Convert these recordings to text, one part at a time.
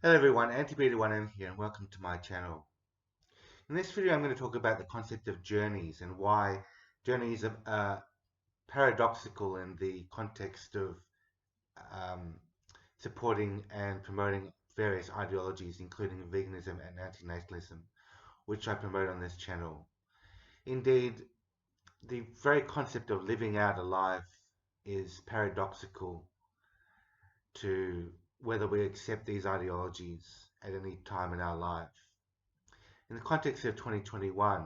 Hello everyone, Anti-Beta1M here and welcome to my channel. In this video I'm going to talk about the concept of journeys and why journeys are paradoxical in the context of um, supporting and promoting various ideologies including veganism and antinatalism, which I promote on this channel. Indeed, the very concept of living out a life is paradoxical to whether we accept these ideologies at any time in our life. In the context of 2021,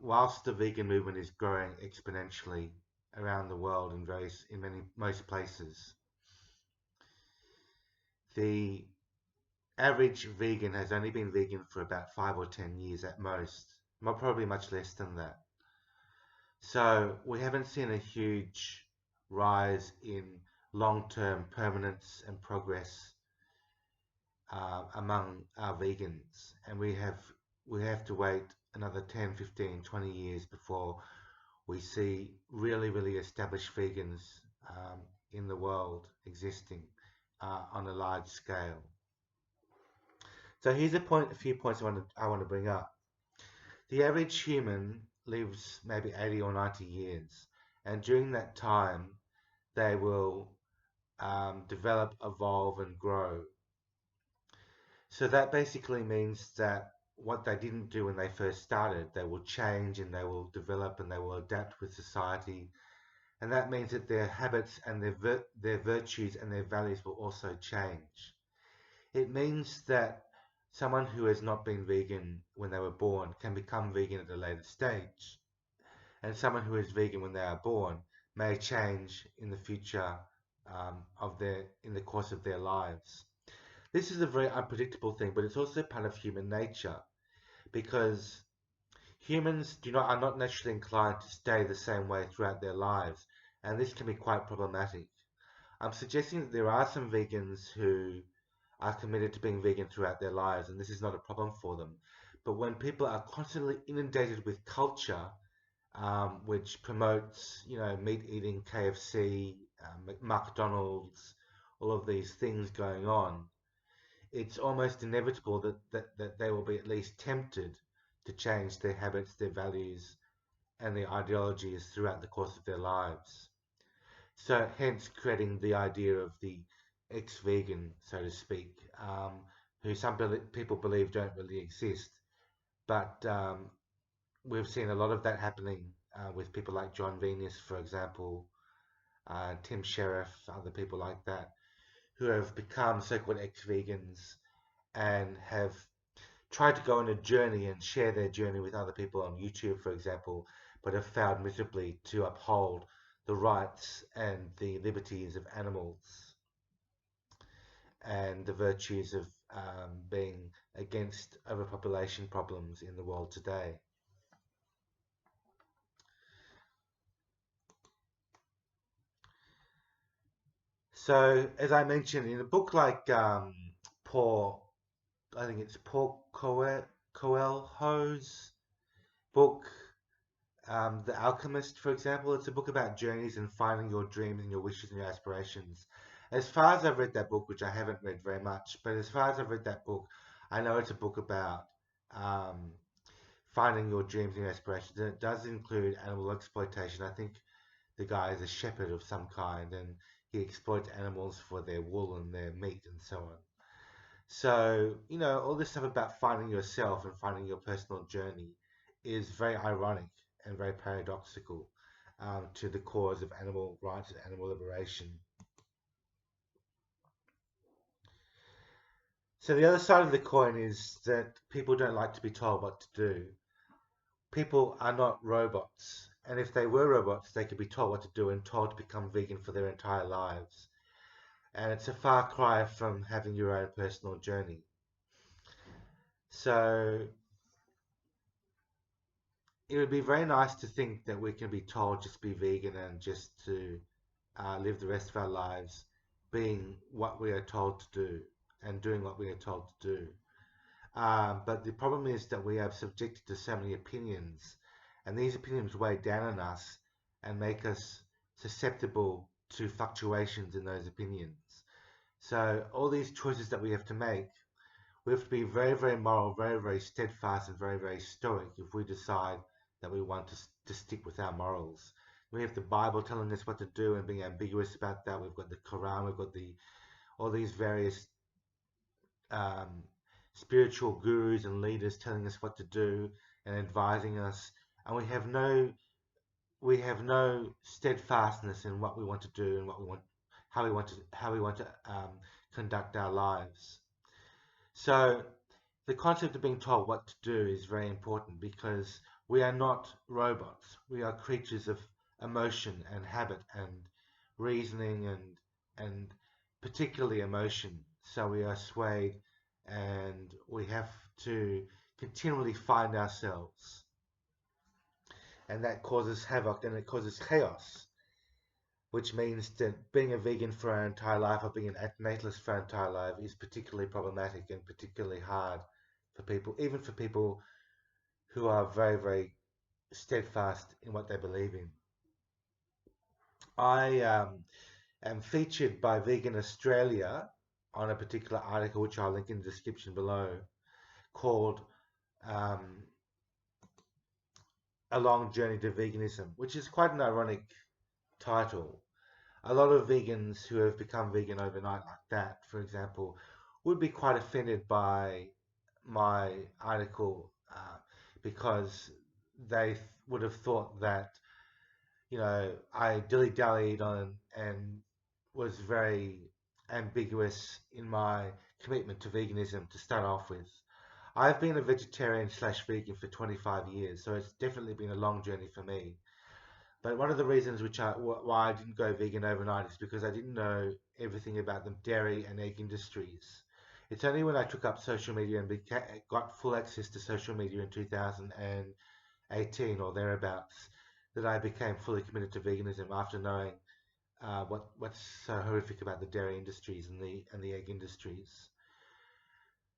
whilst the vegan movement is growing exponentially around the world in most places, the average vegan has only been vegan for about 5 or 10 years at most, probably much less than that. So we haven't seen a huge rise in long-term permanence and progress among our vegans, and we have to wait another 10, 15, 20 years before we see really established vegans in the world existing on a large scale. So here's a few points I want to bring up. The average human lives maybe 80 or 90 years, and during that time they will develop, evolve, and grow. So that basically means that what they didn't do when they first started, they will change and they will develop and they will adapt with society. And that means that their habits and their virtues and their values will also change. It means that someone who has not been vegan when they were born can become vegan at a later stage. And someone who is vegan when they are born may change in the future in the course of their lives. This is a very unpredictable thing, but it's also part of human nature because humans are not naturally inclined to stay the same way throughout their lives, and this can be quite problematic. I'm suggesting that there are some vegans who are committed to being vegan throughout their lives, and this is not a problem for them. But when people are constantly inundated with culture, which promotes, meat eating, KFC, McDonald's, all of these things going on, it's almost inevitable that they will be at least tempted to change their habits, their values, and their ideologies throughout the course of their lives. So hence creating the idea of the ex-vegan, so to speak, who some people believe don't really exist. But we've seen a lot of that happening with people like Jon Venus, for example, Tim Shieff, other people like that, who have become so-called ex-vegans and have tried to go on a journey and share their journey with other people on YouTube, for example, but have failed miserably to uphold the rights and the liberties of animals and the virtues of being against overpopulation problems in the world today. So, as I mentioned, in a book like I think it's Paul Coelho's book, The Alchemist, for example, it's a book about journeys and finding your dreams and your wishes and your aspirations. As far as I've read that book, which I haven't read very much, but as far as I've read that book, I know it's a book about finding your dreams and your aspirations, and it does include animal exploitation. I think the guy is a shepherd of some kind, and he exploits animals for their wool and their meat and so on. So, all this stuff about finding yourself and finding your personal journey is very ironic and very paradoxical to the cause of animal rights and animal liberation. So the other side of the coin is that people don't like to be told what to do. People are not robots, and if they were robots, they could be told what to do and told to become vegan for their entire lives. And it's a far cry from having your own personal journey. So it would be very nice to think that we can be told just be vegan and just to live the rest of our lives being what we are told to do and doing what we are told to do. But the problem is that we are subjected to so many opinions, and these opinions weigh down on us and make us susceptible to fluctuations in those opinions. So all these choices that we have to make, we have to be very, very moral, very, very steadfast, and very, very stoic if we decide that we want to stick with our morals. We have the Bible telling us what to do and being ambiguous about that. We've got the Quran, we've got all these various um, spiritual gurus and leaders telling us what to do and advising us, and we have no steadfastness in what we want to do and what we want, how we want to conduct our lives. So the concept of being told what to do is very important because we are not robots. We are creatures of emotion and habit and reasoning and particularly emotion. So we are swayed and we have to continually find ourselves. And that causes havoc and it causes chaos, which means that being a vegan for our entire life or being an antinatalist for our entire life is particularly problematic and particularly hard for people, even for people who are very, very steadfast in what they believe in. I am featured by Vegan Australia on a particular article, which I'll link in the description below, called um, A Long Journey to Veganism, which is quite an ironic title. A lot of vegans who have become vegan overnight like that, for example, would be quite offended by my article because they would have thought that, I dilly-dallied on and was very ambiguous in my commitment to veganism to start off with. I've been a vegetarian slash vegan for 25 years, so it's definitely been a long journey for me. But one of the reasons why I didn't go vegan overnight is because I didn't know everything about the dairy and egg industries. It's only when I took up social media and got full access to social media in 2018 or thereabouts that I became fully committed to veganism after knowing what's so horrific about the dairy industries and the egg industries.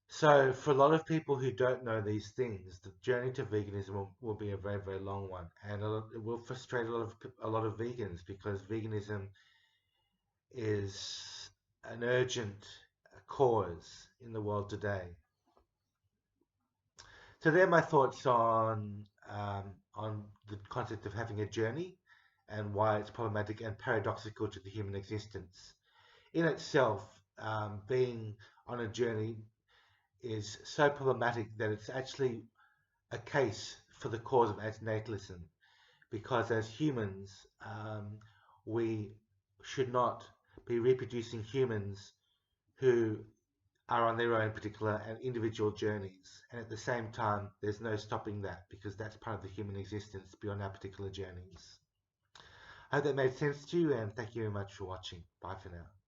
So for a lot of people who don't know these things, the journey to veganism will be a very, very long one, and it will frustrate a lot of vegans because veganism is an urgent cause in the world today. So they're my thoughts on the concept of having a journey and why it's problematic and paradoxical to the human existence. In itself, being on a journey is so problematic that it's actually a case for the cause of antinatalism, because as humans, we should not be reproducing humans who are on their own particular and individual journeys. And at the same time, there's no stopping that because that's part of the human existence beyond our particular journeys. I hope that made sense to you, and thank you very much for watching. Bye for now.